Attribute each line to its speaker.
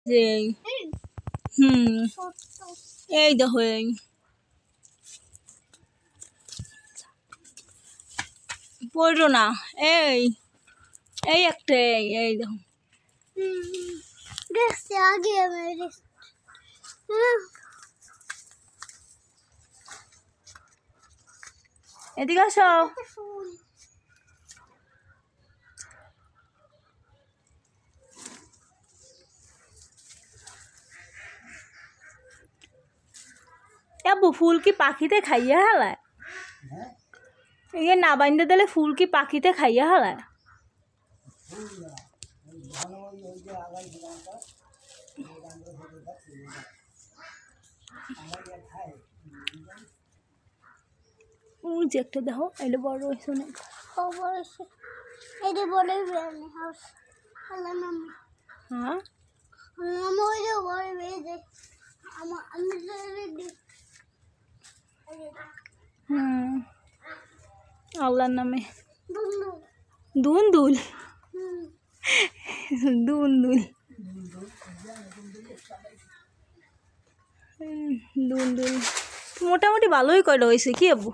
Speaker 1: এই এই দেখো এই পড়ো না এই এই একটা এই দেখো
Speaker 2: आगे है मेरे
Speaker 1: এদিকে আসো আব্বু ফুল কি পাখিতে খাইয়া হালায় ये ना बांधे दिले फूल की पाखिते खाइया हला একটা দেখো এটা বড় হইছে অনেক
Speaker 2: খবর আছে এটা বড় বেড়ানি হাউস আল্লাহ নাম
Speaker 1: হ্যাঁ
Speaker 2: নাম ওই যে বড় বেড়ে আমার আমি রেডি
Speaker 1: আল্লাহর নামে
Speaker 2: দুন্দুল
Speaker 1: দুন্দুল দুন্দুল দুন্দুল মোটামুটি ভালোই কয়টা হয়েছে কি আব্বু